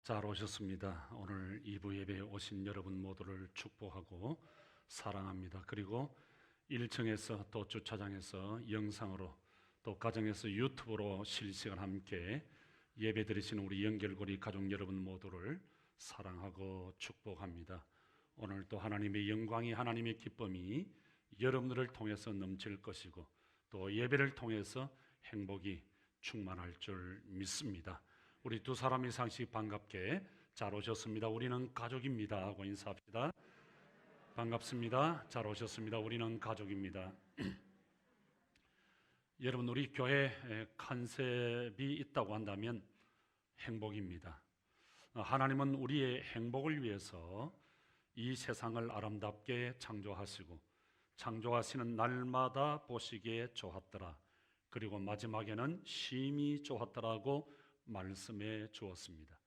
잘 오셨습니다. 오늘 2부 예배에 오신 여러분 모두를 축복하고 사랑합니다. 그리고 1층에서 또 주차장에서 영상으로 또 가정에서 유튜브로 실시간 함께 예배 드리시는 우리 연결고리 가족 여러분 모두를 사랑하고 축복합니다. 오늘 또 하나님의 영광이, 하나님의 기쁨이 여러분들을 통해서 넘칠 것이고 또 예배를 통해서 행복이 충만할 줄 믿습니다. 우리 두 사람 이상씩 반갑게 잘 오셨습니다. 우리는 가족입니다 하고 인사합시다. 반갑습니다. 잘 오셨습니다. 우리는 가족입니다. 여러분, 우리 교회 컨셉이 있다고 한다면 행복입니다. 하나님은 우리의 행복을 위해서 이 세상을 아름답게 창조하시고 창조하시는 날마다 보시기에 좋았더라. 그리고 마지막에는 심히 좋았더라고 말씀해 주었습니다.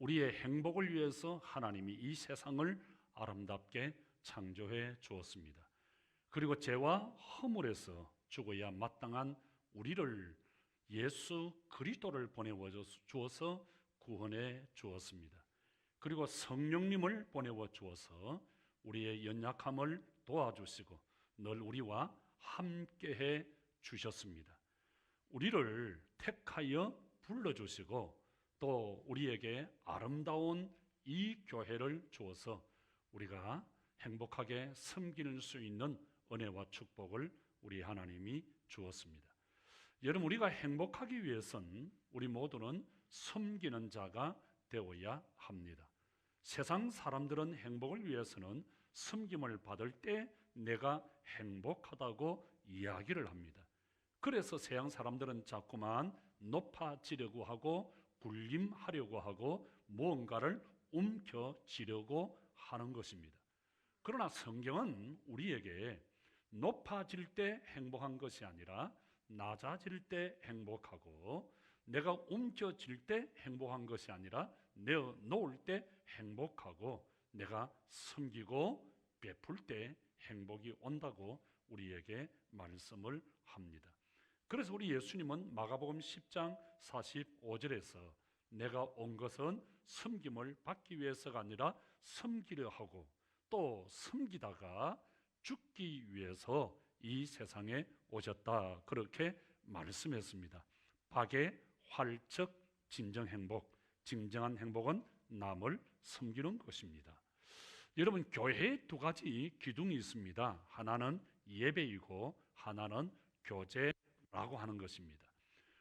우리의 행복을 위해서 하나님이 이 세상을 아름답게 창조해 주었습니다. 그리고 죄와 허물에서 죽어야 마땅한 우리를 예수 그리스도를 보내어 주어서 구원해 주었습니다. 그리고 성령님을 보내어 주어서 우리의 연약함을 도와주시고 늘 우리와 함께해 주셨습니다. 우리를 택하여 불러주시고 또 우리에게 아름다운 이 교회를 주어서 우리가 행복하게 섬길 수 있는 은혜와 축복을 우리 하나님이 주었습니다. 여러분, 우리가 행복하기 위해선 우리 모두는 섬기는 자가 되어야 합니다. 세상 사람들은 행복을 위해서는 섬김을 받을 때 내가 행복하다고 이야기를 합니다. 그래서 서양 사람들은 자꾸만 높아지려고 하고 군림하려고 하고 무언가를 움켜쥐려고 하는 것입니다. 그러나 성경은 우리에게 높아질 때 행복한 것이 아니라 낮아질 때 행복하고 내가 움켜쥘 때 행복한 것이 아니라 내어놓을 때 행복하고 내가 섬기고 베풀 때 행복이 온다고 우리에게 말씀을 합니다. 그래서 우리 예수님은 마가복음 10장 45절에서 내가 온 것은 섬김을 받기 위해서가 아니라 섬기려 하고 또 섬기다가 죽기 위해서 이 세상에 오셨다, 그렇게 말씀했습니다. 박의 활적 진정 행복, 진정한 행복은 남을 섬기는 것입니다. 여러분, 교회에 두 가지 기둥이 있습니다. 하나는 예배이고 하나는 교제라고 하는 것입니다.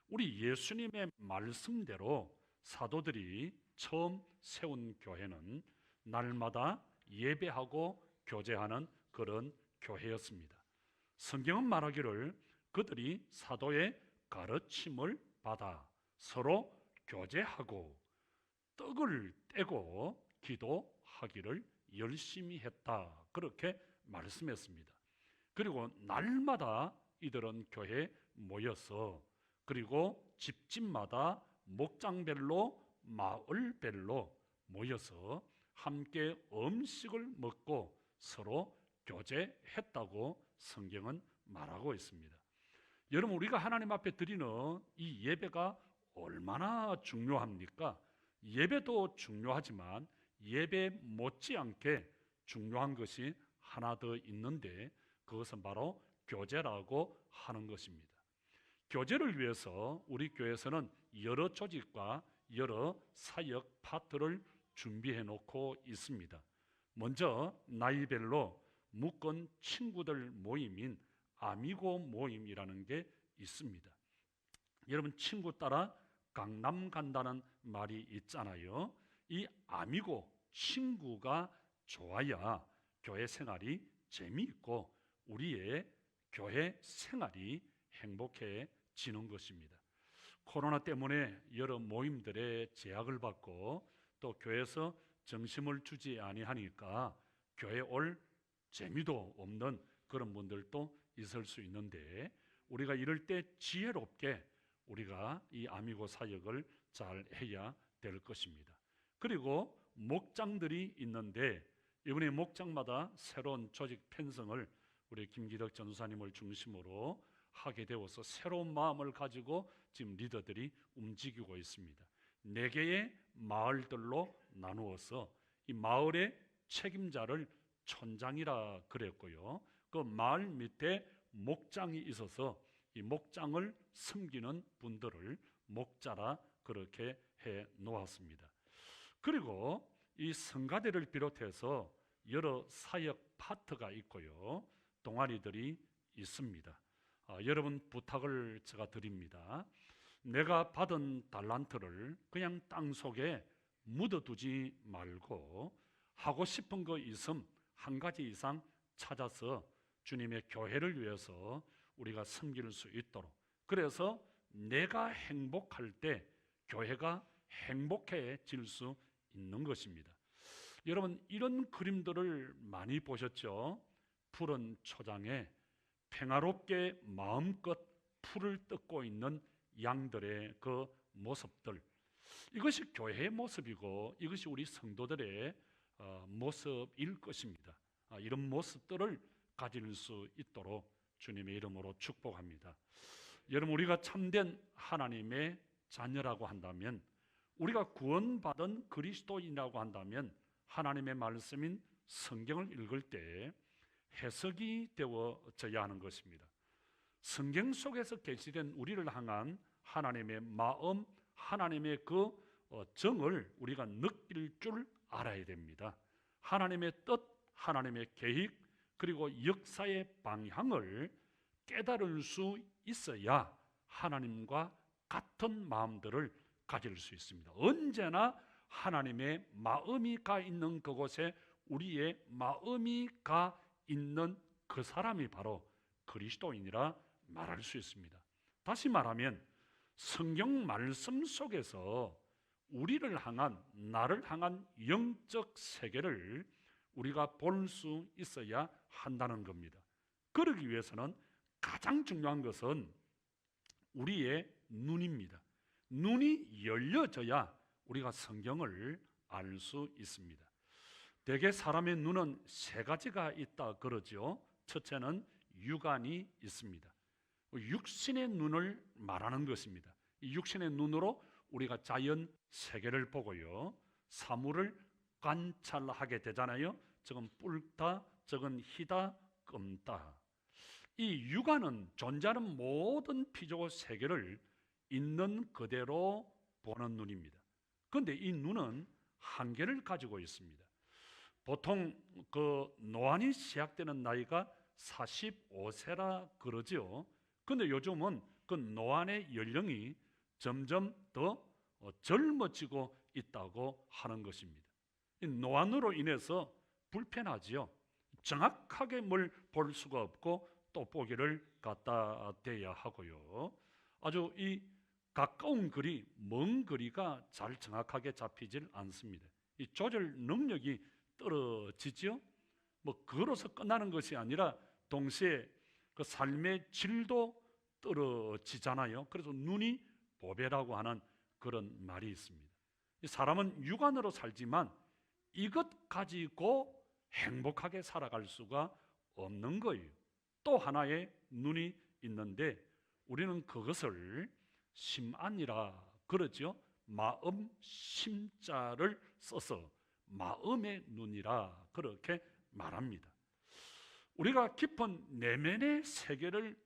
우리 예수님의 말씀대로 사도들이 처음 세운 교회는 날마다 예배하고 교제하는 그런 교회였습니다. 성경은 말하기를 그들이 사도의 가르침을 받아 서로 교제하고 떡을 떼고 기도하기를 열심히 했다, 그렇게 말씀했습니다. 그리고 날마다 이들은 교회에 모여서 그리고 집집마다 목장별로 마을별로 모여서 함께 음식을 먹고 서로 교제했다고 성경은 말하고 있습니다. 여러분, 우리가 하나님 앞에 드리는 이 예배가 얼마나 중요합니까? 예배도 중요하지만 예배 못지않게 중요한 것이 하나 더 있는데 그것은 바로 교제라고 하는 것입니다. 교제를 위해서 우리 교회에서는 여러 조직과 여러 사역 파트를 준비해 놓고 있습니다. 먼저 나이별로 묶은 친구들 모임인 아미고 모임이라는 게 있습니다. 여러분, 친구 따라 강남 간다는 말이 있잖아요. 이 아미고 친구가 좋아야 교회 생활이 재미있고 우리의 교회 생활이 행복해지는 것입니다. 코로나 때문에 여러 모임들의 제약을 받고 또 교회에서 정심을 주지 아니하니까 교회 올 재미도 없는 그런 분들도 있을 수 있는데 우리가 이럴 때 지혜롭게 우리가 이 아미고 사역을 잘 해야 될 것입니다. 그리고 목장들이 있는데 이번에 목장마다 새로운 조직 편성을 우리 김기덕 전도사님을 중심으로 하게 되어서 새로운 마음을 가지고 지금 리더들이 움직이고 있습니다. 4개의 마을들로 나누어서 이 마을의 책임자를 촌장이라 그랬고요. 그 마을 밑에 목장이 있어서 이 목장을 섬기는 분들을 목자라 그렇게 해 놓았습니다. 그리고 이 성가대를 비롯해서 여러 사역 파트가 있고요. 동아리들이 있습니다. 여러분 부탁을 제가 드립니다. 내가 받은 달란트를 그냥 땅속에 묻어두지 말고 하고 싶은 거 있음 한 가지 이상 찾아서 주님의 교회를 위해서 우리가 섬길 수 있도록, 그래서 내가 행복할 때 교회가 행복해질 수 있는 것입니다. 여러분 이런 그림들을 많이 보셨죠? 푸른 초장에 평화롭게 마음껏 풀을 뜯고 있는 양들의 그 모습들, 이것이 교회의 모습이고 이것이 우리 성도들의 모습일 것입니다. 이런 모습들을 가질 수 있도록 주님의 이름으로 축복합니다. 여러분 우리가 참된 하나님의 자녀라고 한다면, 우리가 구원받은 그리스도인이라고 한다면 하나님의 말씀인 성경을 읽을 때 해석이 되어져야 하는 것입니다. 성경 속에서 계시된 우리를 향한 하나님의 마음, 하나님의 그 정을 우리가 느낄 줄 알아야 됩니다. 하나님의 뜻, 하나님의 계획, 그리고 역사의 방향을 깨달을 수 있어야 하나님과 같은 마음들을 가질 수 있습니다. 언제나 하나님의 마음이 가 있는 그곳에 우리의 마음이 가 있는 그 사람이 바로 그리스도인이라 말할 수 있습니다. 다시 말하면 성경 말씀 속에서 우리를 향한, 나를 향한 영적 세계를 우리가 볼 수 있어야 한다는 겁니다. 그러기 위해서는 가장 중요한 것은 우리의 눈입니다. 눈이 열려져야 우리가 성경을 알 수 있습니다. 대개 사람의 눈은 3가지가 있다 그러죠. 첫째는 육안이 있습니다. 육신의 눈을 말하는 것입니다. 이 육신의 눈으로 우리가 자연 세계를 보고요, 사물을 관찰하게 되잖아요. 저건 뿔다, 저건 희다, 끔다. 이 육안은 존재하는 모든 피조 세계를 있는 그대로 보는 눈입니다. 그런데 이 눈은 한계를 가지고 있습니다. 보통 그 노안이 시작되는 나이가 45세라 그러죠. 그런데 요즘은 그 노안의 연령이 점점 더 젊어지고 있다고 하는 것입니다. 이 노안으로 인해서 불편하지요. 정확하게 뭘 볼 수가 없고 또 보기를 갖다 대야 하고요. 아주 이 가까운 거리, 먼 거리가 잘 정확하게 잡히질 않습니다. 이 조절 능력이 떨어지죠. 뭐 걸어서 끝나는 것이 아니라 동시에 그 삶의 질도 떨어지잖아요. 그래서 눈이 보배라고 하는 그런 말이 있습니다. 이 사람은 육안으로 살지만 이것 가지고 행복하게 살아갈 수가 없는 거예요. 또 하나의 눈이 있는데 우리는 그것을 심안이라 그러죠. 마음 심자를 써서 마음의 눈이라 그렇게 말합니다. 우리가 깊은 내면의 세계를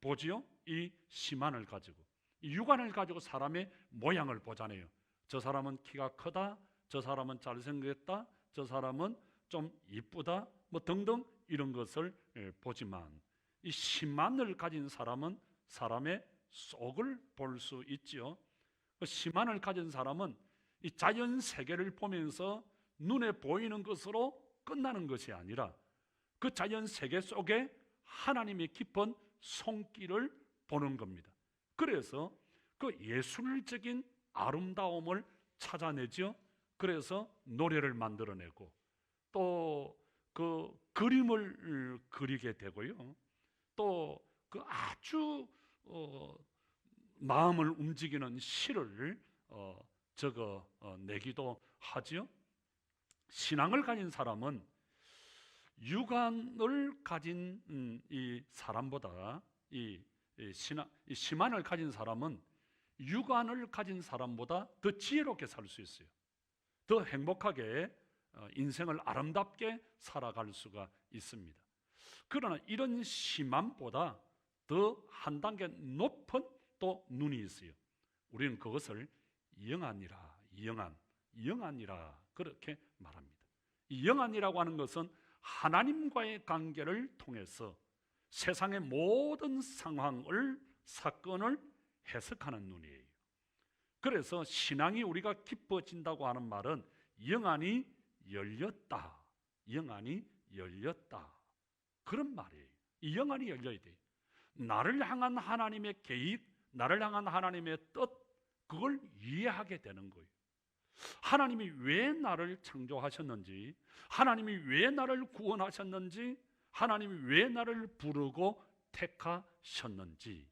보지요. 이 심안을 가지고, 이 육안을 가지고 사람의 모양을 보잖아요. 저 사람은 키가 크다, 저 사람은 잘생겼다, 저 사람은 좀 이쁘다, 뭐 등등 이런 것을 보지만 이 심안을 가진 사람은 사람의 속을 볼 수 있죠. 심안을 가진 사람은 이 자연 세계를 보면서 눈에 보이는 것으로 끝나는 것이 아니라 그 자연 세계 속에 하나님의 깊은 손길을 보는 겁니다. 그래서 그 예술적인 아름다움을 찾아내죠. 그래서 노래를 만들어내고 또 그 그림을 그리게 되고요. 또 그 아주 마음을 움직이는 시를 적어내기도 하지요. 신앙을 가진 사람은 육안을 가진 이 사람보다 이 심안을 가진 사람은 육안을 가진 사람보다 더 지혜롭게 살 수 있어요. 더 행복하게 인생을 아름답게 살아갈 수가 있습니다. 그러나 이런 심함보다 더 한 단계 높은 또 눈이 있어요. 우리는 그것을 영안이라, 영안이라 그렇게 말합니다. 이 영안이라고 하는 것은 하나님과의 관계를 통해서 세상의 모든 상황을, 사건을 해석하는 눈이에요. 그래서 신앙이 우리가 깊어진다고 하는 말은 영안이 열렸다, 영안이 열렸다, 그런 말이에요. 이 영안이 열려야 돼요. 나를 향한 하나님의 계획, 나를 향한 하나님의 뜻, 그걸 이해하게 되는 거예요. 하나님이 왜 나를 창조하셨는지, 하나님이 왜 나를 구원하셨는지, 하나님이 왜 나를 부르고 택하셨는지,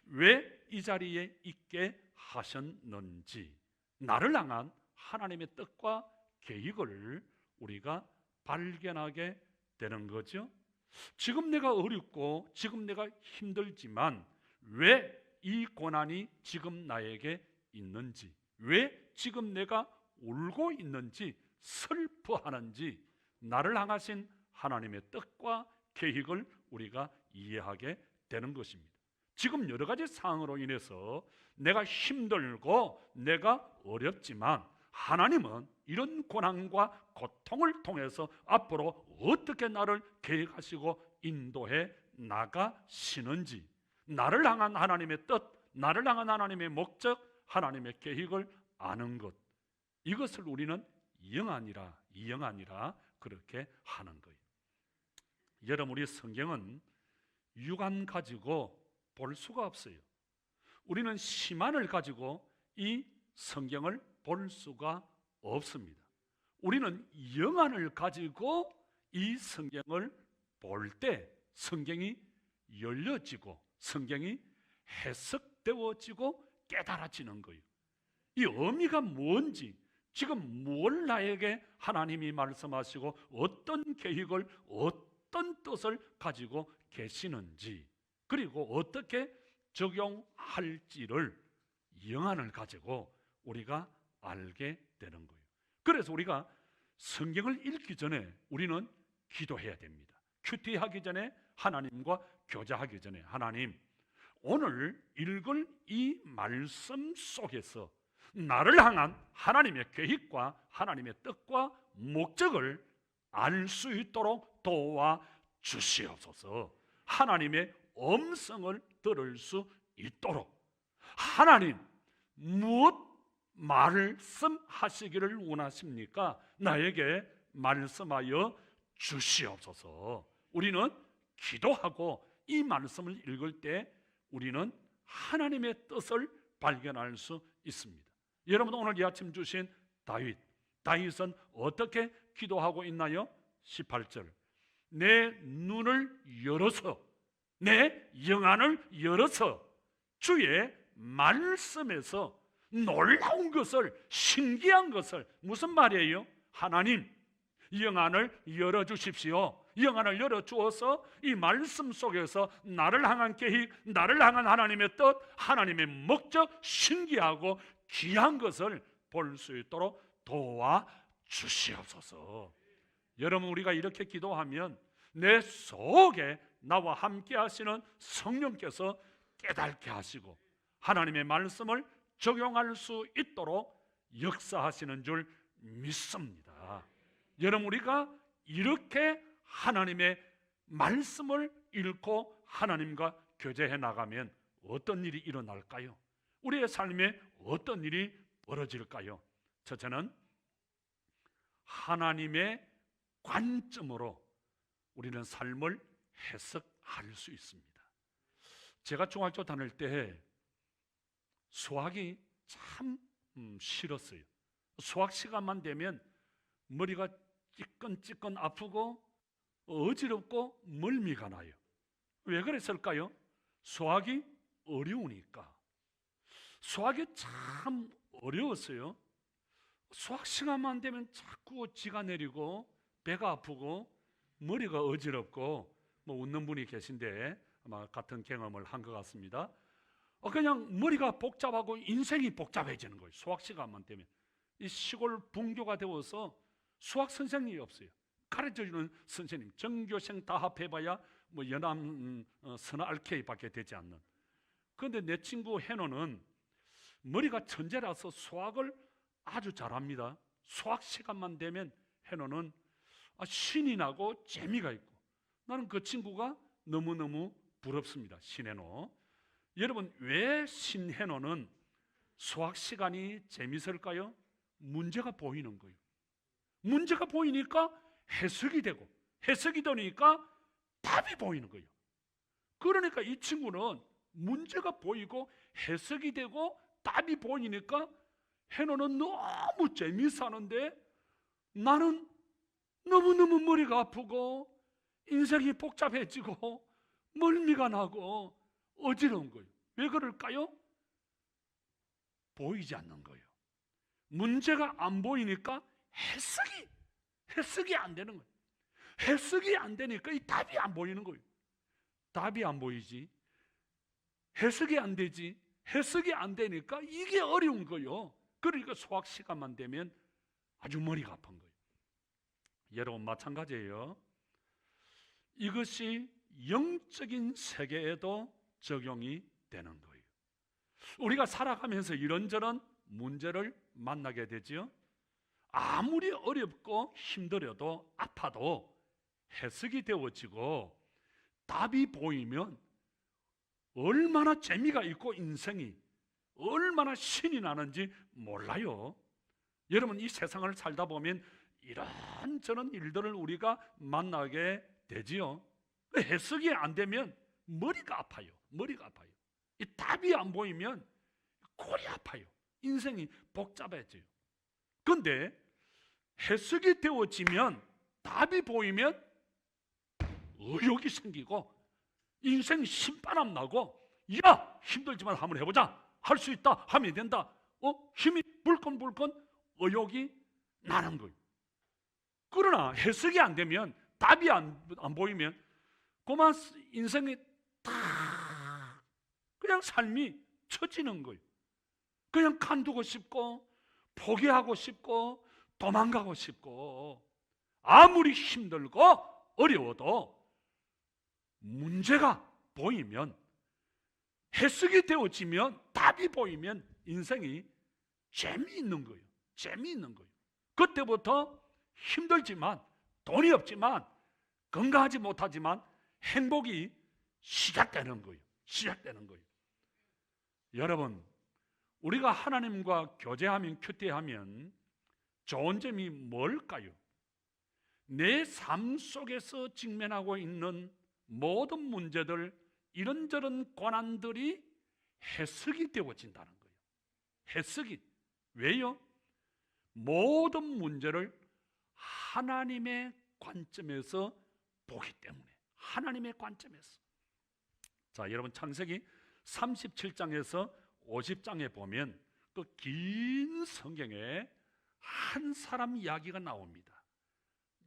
왜 이 자리에 있게 하셨는지, 나를 향한 하나님의 뜻과 계획을 우리가 발견하게 되는 거죠. 지금 내가 어렵고 지금 내가 힘들지만 왜 이 고난이 지금 나에게 있는지, 왜 지금 내가 울고 있는지, 슬퍼하는지, 나를 향하신 하나님의 뜻과 계획을 우리가 이해하게 되는 것입니다. 지금 여러 가지 상황으로 인해서 내가 힘들고 내가 어렵지만 하나님은 이런 고난과 고통을 통해서 앞으로 어떻게 나를 계획하시고 인도해 나가시는지, 나를 향한 하나님의 뜻, 나를 향한 하나님의 목적, 하나님의 계획을 아는 것, 이것을 우리는 영안이라 그렇게 하는 거예요. 여러분, 우리 성경은 육안 가지고 볼 수가 없어요. 우리는 심안을 가지고 이 성경을 볼 수가 없습니다. 우리는 영안을 가지고 이 성경을 볼 때 성경이 열려지고 성경이 해석되어지고 깨달아지는 거예요. 이 의미가 뭔지, 지금 뭘 나에게 하나님이 말씀하시고 어떤 계획을, 어떤 뜻을 가지고 계시는지, 그리고 어떻게 적용할지를 영안을 가지고 우리가 알게 되는 거예요. 그래서 우리가 성경을 읽기 전에 우리는 기도해야 됩니다. 큐티하기 전에, 하나님과 교제하기 전에, 하나님, 오늘 읽을 이 말씀 속에서 나를 향한 하나님의 계획과 하나님의 뜻과 목적을 알 수 있도록 도와 주시옵소서. 하나님의 음성을 들을 수 있도록, 하나님 무엇 말씀하시기를 원하십니까? 나에게 말씀하여 주시옵소서. 우리는 기도하고 이 말씀을 읽을 때 우리는 하나님의 뜻을 발견할 수 있습니다. 여러분, 오늘 이 아침 주신 다윗은 어떻게 기도하고 있나요? 18절, 내 눈을 열어서, 내 영안을 열어서 주의 말씀에서 놀라운 것을, 신기한 것을, 무슨 말이에요? 하나님, 영안을 열어주십시오. 영안을 열어주어서 이 말씀 속에서 나를 향한 계획, 나를 향한 하나님의 뜻, 하나님의 목적, 신기하고 귀한 것을 볼 수 있도록 도와주시옵소서. 여러분, 우리가 이렇게 기도하면 내 속에 나와 함께 하시는 성령께서 깨닫게 하시고 하나님의 말씀을 적용할 수 있도록 역사하시는 줄 믿습니다. 여러분, 우리가 이렇게 하나님의 말씀을 읽고 하나님과 교제해 나가면 어떤 일이 일어날까요? 우리의 삶에 어떤 일이 벌어질까요? 첫째는 하나님의 관점으로 우리는 삶을 해석할 수 있습니다. 제가 중학교 다닐 때 수학이 참 싫었어요. 수학 시간만 되면 머리가 찌끈찌끈 아프고 어지럽고 멀미가 나요. 왜 그랬을까요? 수학이 어려우니까. 수학이 참 어려웠어요. 수학 시간만 되면 자꾸 지가 내리고 배가 아프고 머리가 어지럽고, 웃는 분이 계신데 아마 같은 경험을 한 것 같습니다. 그냥 머리가 복잡하고 인생이 복잡해지는 거예요. 수학 시간만 되면. 이 시골 분교가 되어서 수학 선생님이 없어요. 가르쳐주는 선생님, 전교생 다 합해봐야 뭐 연암 선화 RK밖에 되지 않는. 그런데 내 친구 해노는 머리가 천재라서 수학을 아주 잘합니다. 수학 시간만 되면 해노는 신이 나고 재미가 있고, 나는 그 친구가 너무너무 부럽습니다. 신해노. 여러분, 왜 신해노는 수학 시간이 재밌을까요? 문제가 보이는 거예요. 문제가 보이니까 해석이 되고, 해석이 되니까 답이 보이는 거예요. 그러니까 이 친구는 문제가 보이고 해석이 되고 답이 보이니까 해노는 너무 재미있어 하는데, 나는 너무너무 머리가 아프고 인생이 복잡해지고 멀미가 나고 어지러운 거예요. 왜 그럴까요? 보이지 않는 거예요. 문제가 안 보이니까 해석이 안 되는 거예요. 해석이 안 되니까 이 답이 안 보이는 거예요. 답이 안 보이지, 해석이 안 되지, 해석이 안 되니까 이게 어려운 거예요. 그러니까 수학 시간만 되면 아주 머리가 아픈 거예요. 여러분, 마찬가지예요. 이것이 영적인 세계에도 적용이 되는 거예요. 우리가 살아가면서 이런저런 문제를 만나게 되지요. 아무리 어렵고 힘들어도 아파도 해석이 되어지고 답이 보이면 얼마나 재미가 있고 인생이 얼마나 신이 나는지 몰라요. 여러분, 이 세상을 살다 보면 이런저런 일들을 우리가 만나게 되지요. 해석이 안 되면 머리가 아파요. 머리가 아파요. 이 답이 안 보이면 골이 아파요. 인생이 복잡해져요. 그런데 해석이 되어지면, 답이 보이면 의욕이 생기고 인생 신바람 나고, 야, 힘들지만 한번 해보자, 할 수 있다, 하면 된다, 힘이 불끈불끈 의욕이 나는 거예요. 그러나 해석이 안 되면, 답이 안 보이면 그만 인생이 다 그냥 삶이 처지는 거예요. 그냥 간두고 싶고 포기하고 싶고 도망가고 싶고, 아무리 힘들고 어려워도 문제가 보이면, 해석이 되어지면, 답이 보이면 인생이 재미있는 거예요. 재미있는 거예요. 그때부터 힘들지만, 돈이 없지만, 건강하지 못하지만 행복이 시작되는 거예요. 시작되는 거예요. 여러분, 우리가 하나님과 교제하면, 큐티하면 좋은 점이 뭘까요? 내 삶 속에서 직면하고 있는 모든 문제들, 이런저런 고난들이 해석이 되어진다는 거예요. 해석이. 왜요? 모든 문제를 하나님의 관점에서 보기 때문에. 하나님의 관점에서. 자, 여러분, 창세기 37장에서 50장에 보면 그 긴 성경에 한 사람 이야기가 나옵니다.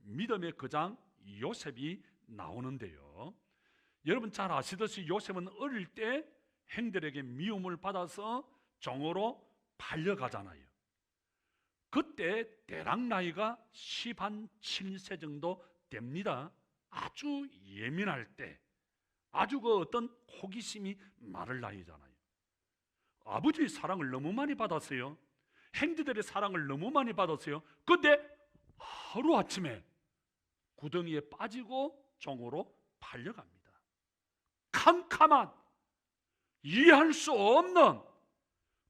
믿음의 거장 요셉이 나오는데요. 여러분 잘 아시듯이 요셉은 어릴 때 형들에게 미움을 받아서 종으로 팔려가잖아요. 그때 대략 나이가 17세 정도 됩니다. 아주 예민할 때, 아주 그 어떤 호기심이 많을 나이잖아요. 아버지의 사랑을 너무 많이 받았어요. 형제들의 사랑을 너무 많이 받았어요. 근데 하루아침에 구덩이에 빠지고 종으로 팔려갑니다. 캄캄한, 이해할 수 없는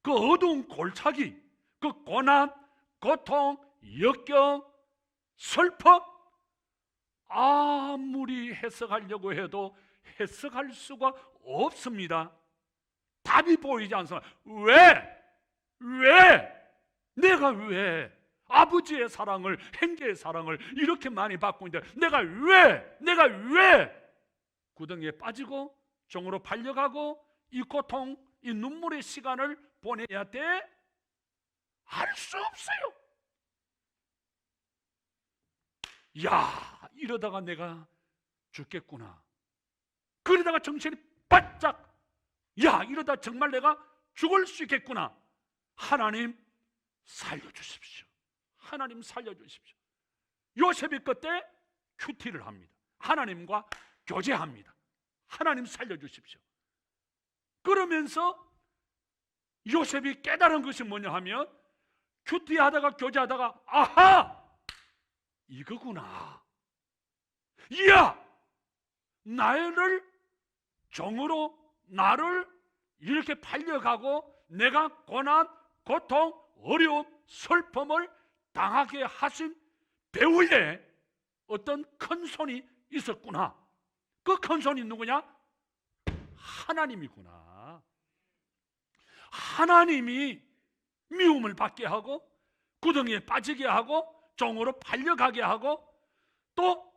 그 어두운 골짜기, 그 고난, 고통, 역경, 슬픔, 아무리 해석하려고 해도 해석할 수가 없습니다. 답이 보이지 않습니다. 왜? 내가 왜 아버지의 사랑을, 형제의 사랑을 이렇게 많이 받고 있는데 내가 왜 구덩이에 빠지고 종으로 팔려가고 이 고통, 이 눈물의 시간을 보내야 돼? 알 수 없어요. 야, 이러다가 내가 죽겠구나. 그러다가 정신이 바짝 야, 이러다 정말 내가 죽을 수 있겠구나. 하나님 살려주십시오. 하나님 살려주십시오. 요셉이 그때 큐티를 합니다. 하나님과 교제합니다. 하나님 살려주십시오. 그러면서 요셉이 깨달은 것이 뭐냐 하면, 큐티하다가 교제하다가 아하! 이거구나. 이야! 나를 종으로 나를 이렇게 팔려가고 내가 고난, 고통, 어려움, 슬픔을 당하게 하신 배후에 어떤 큰 손이 있었구나. 그 큰 손이 누구냐? 하나님이구나. 하나님이 미움을 받게 하고 구덩이에 빠지게 하고 종으로 팔려가게 하고 또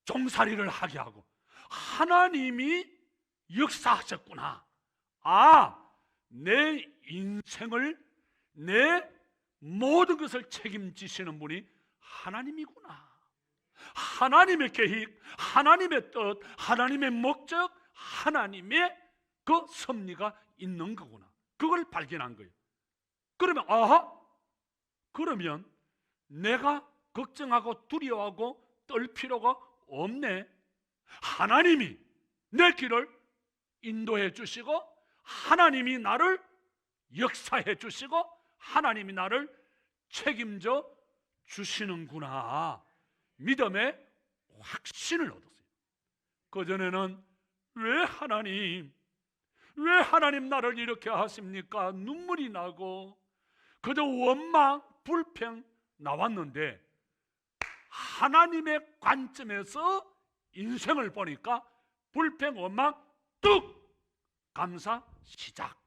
종살이를 하게 하고 하나님이 역사하셨구나. 아, 내 인생을, 내 모든 것을 책임지시는 분이 하나님이구나. 하나님의 계획, 하나님의 뜻, 하나님의 목적, 하나님의 그 섭리가 있는 거구나. 그걸 발견한 거예요. 그러면 아하, 그러면 내가 걱정하고 두려워하고 떨 필요가 없네. 하나님이 내 길을 인도해 주시고 하나님이 나를 역사해 주시고 하나님이 나를 책임져 주시는구나. 믿음의 확신을 얻었어요. 그전에는 왜 하나님 나를 이렇게 하십니까? 눈물이 나고 그저 원망, 불평 나왔는데 하나님의 관점에서 인생을 보니까 불평, 원망 뚝! 감사 시작.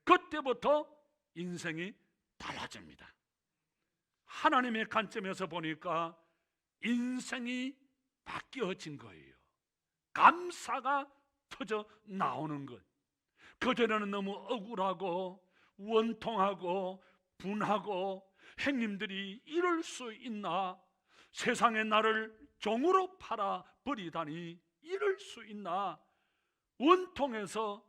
그때부터 인생이 달라집니다. 하나님의 관점에서 보니까 인생이 바뀌어진 거예요. 감사가 터져 나오는 것. 그전에는 너무 억울하고 원통하고 분하고 형님들이 이럴 수 있나? 세상에 나를 종으로 팔아버리다니 이럴 수 있나? 원통해서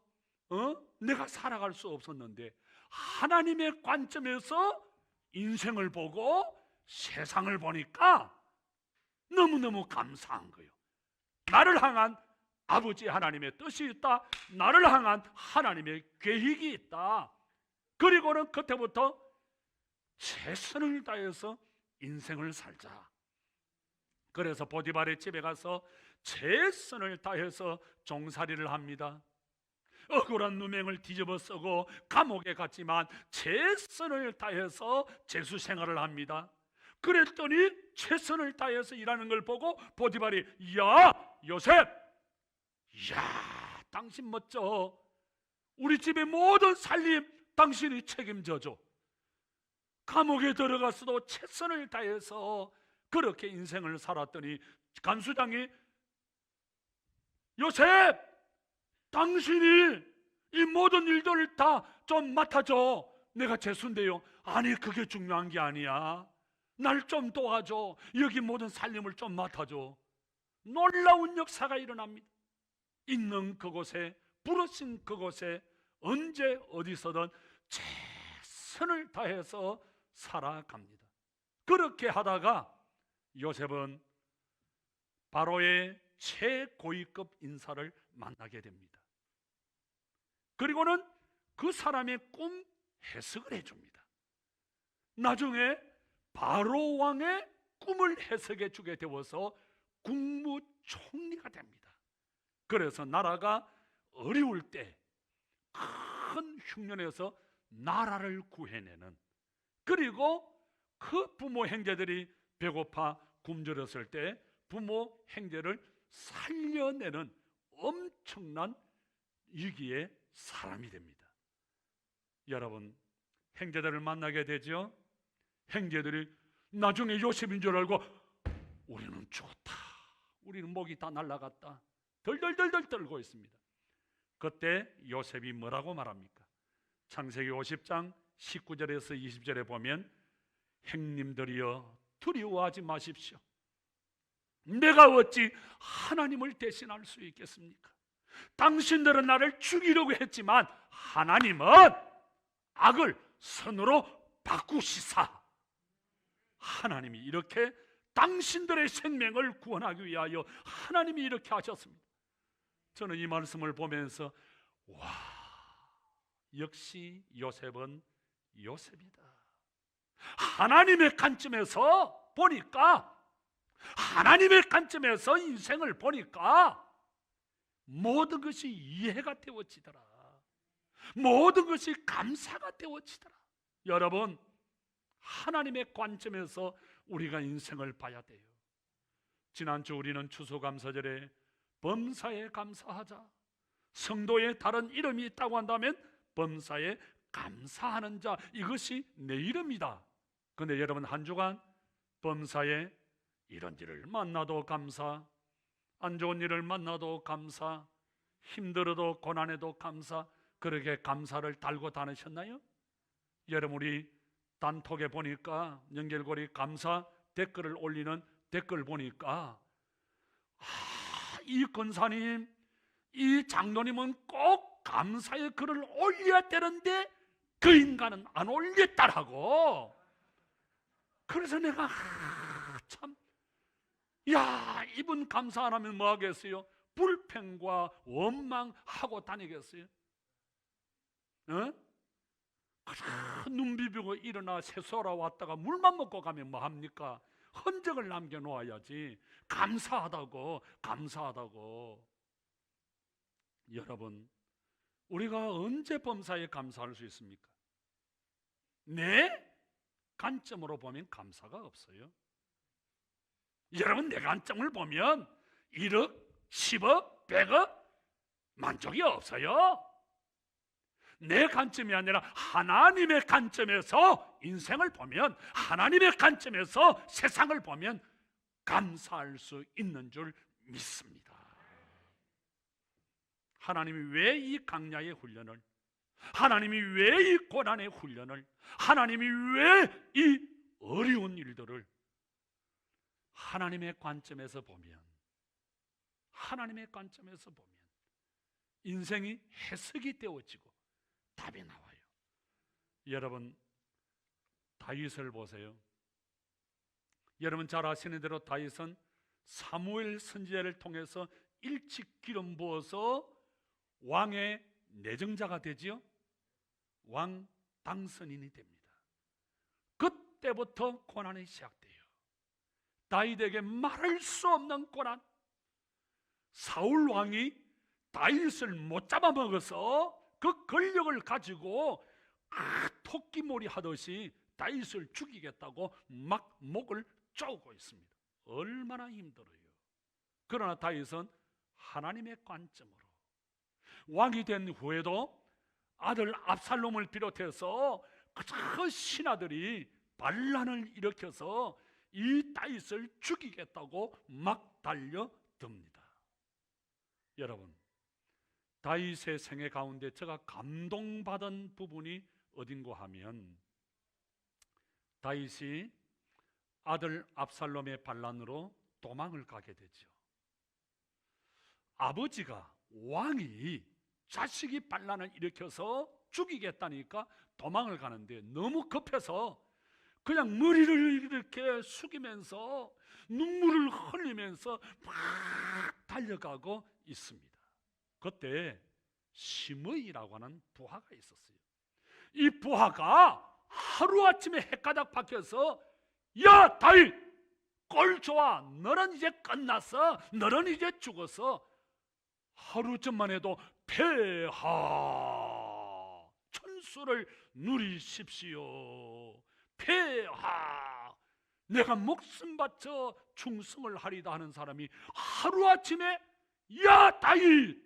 내가 살아갈 수 없었는데 하나님의 관점에서 인생을 보고 세상을 보니까 너무너무 감사한 거예요. 나를 향한 아버지 하나님의 뜻이 있다. 나를 향한 하나님의 계획이 있다. 그리고는 그때부터 최선을 다해서 인생을 살자. 그래서 보디발의 집에 가서 최선을 다해서 종살이를 합니다. 억울한 누명을 뒤집어 쓰고 감옥에 갔지만 최선을 다해서 재수 생활을 합니다. 그랬더니 최선을 다해서 일하는 걸 보고 보디발이 야 요셉, 야 당신 멋져. 우리 집의 모든 살림 당신이 책임져줘. 감옥에 들어갔어도 최선을 다해서 그렇게 인생을 살았더니 간수장이 요셉, 당신이 이 모든 일들을 다 좀 맡아줘. 내가 재수인데요. 아니 그게 중요한 게 아니야. 날 좀 도와줘. 여기 모든 살림을 좀 맡아줘. 놀라운 역사가 일어납니다. 있는 그곳에, 부르신 그곳에 언제 어디서든 최선을 다해서 살아갑니다. 그렇게 하다가 요셉은 바로의 최고위급 인사를 만나게 됩니다. 그리고는 그 사람의 꿈 해석을 해줍니다. 나중에 바로 왕의 꿈을 해석해 주게 되어서 국무총리가 됩니다. 그래서 나라가 어려울 때 큰 흉년에서 나라를 구해내는, 그리고 그 부모 형제들이 배고파 굶주렸을 때 부모 형제를 살려내는 엄청난 위기의 사람이 됩니다. 여러분, 형제들을 만나게 되죠. 형제들이 나중에 요셉인 줄 알고 우리는 죽었다, 우리는 목이 다 날아갔다, 덜덜덜덜 떨고 있습니다. 그때 요셉이 뭐라고 말합니까? 창세기 50장 19절에서 20절에 보면 형님들이여 두려워하지 마십시오. 내가 어찌 하나님을 대신할 수 있겠습니까? 당신들은 나를 죽이려고 했지만 하나님은 악을 선으로 바꾸시사 하나님이 이렇게 당신들의 생명을 구원하기 위하여 하나님이 이렇게 하셨습니다. 저는 이 말씀을 보면서 와, 역시 요셉은 요셉이다. 하나님의 관점에서 보니까, 하나님의 관점에서 인생을 보니까 모든 것이 이해가 되어지더라. 모든 것이 감사가 되어지더라. 여러분, 하나님의 관점에서 우리가 인생을 봐야 돼요. 지난주 우리는 추수감사절에 범사에 감사하자, 성도의 다른 이름이 있다고 한다면 범사에 감사하는 자, 이것이 내 이름이다. 그런데 여러분, 한 주간 범사에 이런 일을 만나도 감사, 안 좋은 일을 만나도 감사, 힘들어도 고난해도 감사, 그렇게 감사를 달고 다니셨나요? 여러분, 우리 단톡에 보니까 연결고리 감사 댓글을 올리는 댓글 보니까 이 권사님, 이 장로님은 꼭 감사의 글을 올려야 되는데 그 인간은 안 올렸다라고. 그래서 내가 참, 야, 이분 감사 안 하면 뭐 하겠어요? 불평과 원망하고 다니겠어요? 눈 비비고 일어나 세수하러 왔다가 물만 먹고 가면 뭐 합니까? 흔적을 남겨놓아야지. 감사하다고, 감사하다고. 여러분, 우리가 언제 범사에 감사할 수 있습니까? 내 관점으로 보면 감사가 없어요. 여러분, 내 관점을 보면 1억, 10억, 100억 만족이 없어요. 내 관점이 아니라 하나님의 관점에서 인생을 보면, 하나님의 관점에서 세상을 보면 감사할 수 있는 줄 믿습니다. 하나님이 왜 이 강야의 훈련을, 하나님이 왜 이 고난의 훈련을, 하나님이 왜 이 어려운 일들을 하나님의 관점에서 보면, 하나님의 관점에서 보면 인생이 해석이 되어지고 답이 나와요. 여러분, 다윗을 보세요. 여러분 잘 아시는 대로 다윗은 사무엘 선지자를 통해서 일찍 기름 부어서 왕의 내정자가 되지요. 왕 당선인이 됩니다. 그때부터 고난이 시작돼요. 다윗에게 말할 수 없는 고난. 사울 왕이 다윗을 못 잡아먹어서 그 권력을 가지고 토끼몰이 하듯이 다윗을 죽이겠다고 막 목을 쪼고 있습니다. 얼마나 힘들어요. 그러나 다윗은 하나님의 관점으로, 왕이 된 후에도 아들 압살롬을 비롯해서 그 신하들이 반란을 일으켜서 이 다윗을 죽이겠다고 막 달려듭니다. 여러분, 다윗의 생애 가운데 제가 감동받은 부분이 어딘고 하면, 다윗이 아들 압살롬의 반란으로 도망을 가게 되죠. 아버지가, 왕이 자식이 반란을 일으켜서 죽이겠다니까 도망을 가는데 너무 급해서 그냥 머리를 이렇게 숙이면서 눈물을 흘리면서 막 달려가고 있습니다. 그때 시므이라고 하는 부하가 있었어요. 이 부하가 하루아침에 헷가닥 박혀서, 야 다윗, 꼴 좋아, 너는 이제 끝났어, 너는 이제 죽었어. 하루 전만 해도 폐하, 천수를 누리십시오. 폐하, 내가 목숨 바쳐 충성을 하리다 하는 사람이 하루아침에, 야 다윗,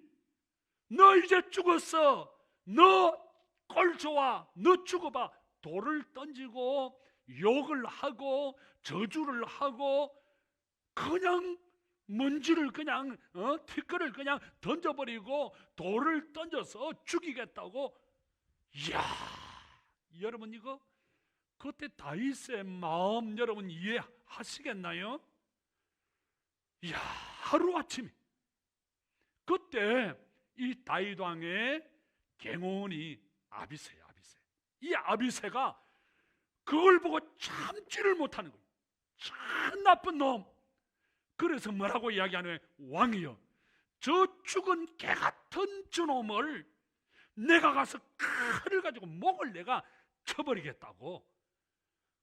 너 이제 죽었어, 너 꼴 좋아, 너 죽어봐, 돌을 던지고 욕을 하고 저주를 하고 그냥 먼지를 그냥 티끌을 그냥 던져버리고 돌을 던져서 죽이겠다고. 이야, 여러분, 이거 그때 다윗의 마음 여러분 이해하시겠나요? 이야, 하루아침에 그때 이 다윗 왕의 갱혼이 아비새야, 아비새. 이 아비새가 그걸 보고 참지를 못하는 거예요. 참 나쁜 놈. 그래서 뭐라고 이야기하는 거예요? 왕이여, 저 죽은 개 같은 저놈을 내가 가서 칼을 가지고 목을 내가 쳐버리겠다고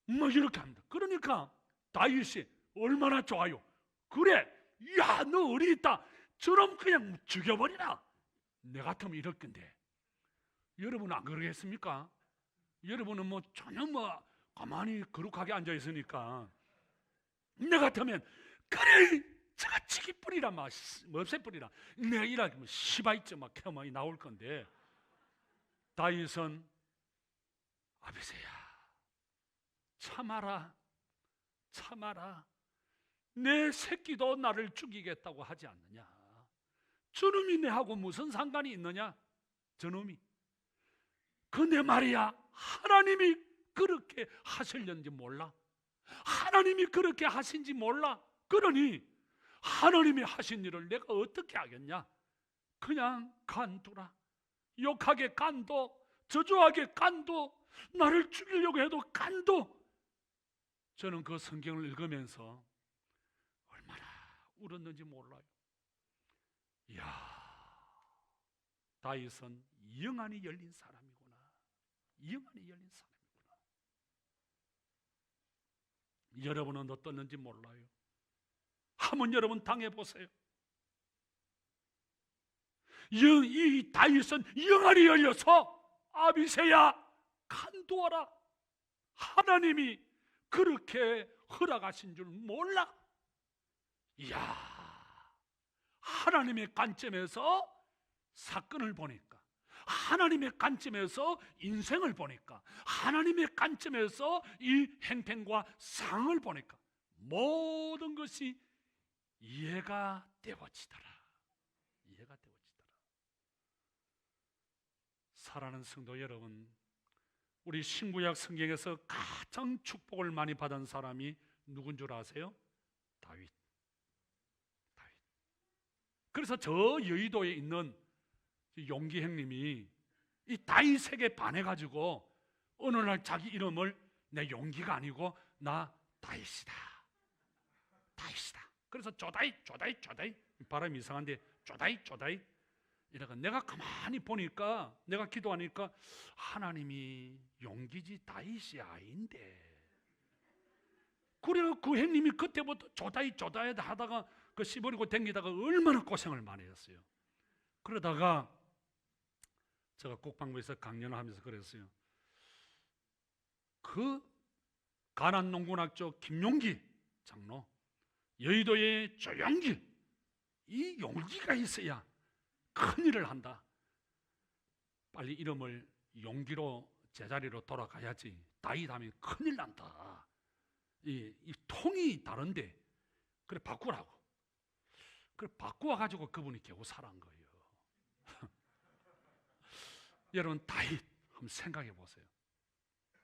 뭐 이렇게 합니다. 그러니까 다윗이 얼마나 좋아요. 그래, 야, 너 어디 있다. 저놈 그냥 죽여버리라. 내 같으면 이럴 건데. 여러분은 안 그러겠습니까? 여러분은 뭐 전혀 뭐 가만히 거룩하게 앉아 있으니까 내 같으면 그래, 저가 치기 뿌리라, 막 없애 뿌리라. 내가 이라면 시바이쯤 막 캐머이 나올 건데, 다윗은 아비새야, 참아라, 참아라. 내 새끼도 나를 죽이겠다고 하지 않느냐. 저놈이 내하고 무슨 상관이 있느냐. 저놈이 근데 말이야, 하나님이 그렇게 하실는지 몰라. 하나님이 그렇게 하신지 몰라. 그러니 하나님이 하신 일을 내가 어떻게 하겠냐. 그냥 간두라. 욕하게 간도, 저주하게 간도, 나를 죽이려고 해도 간도. 저는 그 성경을 읽으면서 얼마나 울었는지 몰라요. 이야, 다윗은 영안이 열린 사람이구나. 영안이 열린 사람이구나. 여러분은 어떻는지 몰라요. 한번 여러분 당해보세요. 이 다윗은 영안이 열려서 아비새야, 간두어라. 하나님이 그렇게 허락하신 줄 몰라. 이야, 하나님의 관점에서 사건을 보니까, 하나님의 관점에서 인생을 보니까, 하나님의 관점에서 이 행편과 상을 보니까 모든 것이 이해가 되어지더라. 이해가 되어지더라. 사랑하는 성도 여러분, 우리 신구약 성경에서 가장 축복을 많이 받은 사람이 누군 줄 아세요? 다윗. 그래서 저 여의도에 있는 용기 형님이 이 다윗에게 반해가지고 어느 날 자기 이름을 내 용기가 아니고 나 다윗이다. 다윗이다. 그래서 조다윗. 발음이 이상한데 조다윗. 이래가 내가 가만히 보니까, 내가 기도하니까 하나님이 용기지 다윗이 아닌데. 그래서 그 형님이 그때부터 조다윗 하다가 그 씨버리고 댕기다가 얼마나 고생을 많이 했어요. 그러다가 제가 국방부에서 강연을 하면서 그랬어요. 그 가난농군학교 김용기 장로, 여의도의 조용기, 이 용기가 있어야 큰일을 한다. 빨리 이름을 용기로 제자리로 돌아가야지. 다윗 하면 큰일 난다. 이 통이 다른데 그래 바꾸라고. 그래 바꾸어가지고 그분이 겨우 살아난 거예요. 여러분, 다윗 한번 생각해 보세요.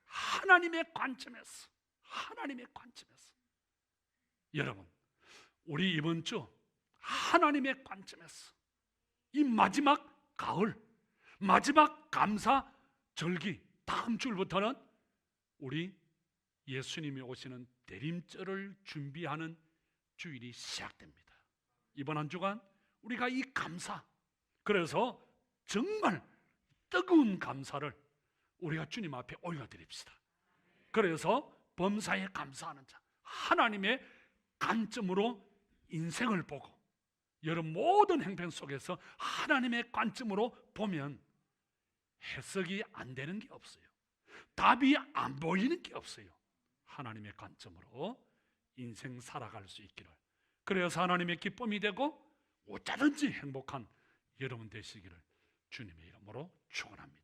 하나님의 관점에서, 여러분, 우리 이번 주 하나님의 관점에서 이 마지막 가을, 마지막 감사 절기, 다음 주부터는 우리 예수님이 오시는 대림절을 준비하는 주일이 시작됩니다. 이번 한 주간 우리가 이 감사, 그래서 정말 뜨거운 감사를 우리가 주님 앞에 올려드립시다. 그래서 범사에 감사하는 자, 하나님의 관점으로 인생을 보고 여러분 모든 행편 속에서 하나님의 관점으로 보면 해석이 안 되는 게 없어요. 답이 안 보이는 게 없어요. 하나님의 관점으로 인생 살아갈 수 있기를, 그래서 하나님의 기쁨이 되고 어쩌든지 행복한 여러분 되시기를 주님의 이름으로 축원합니다.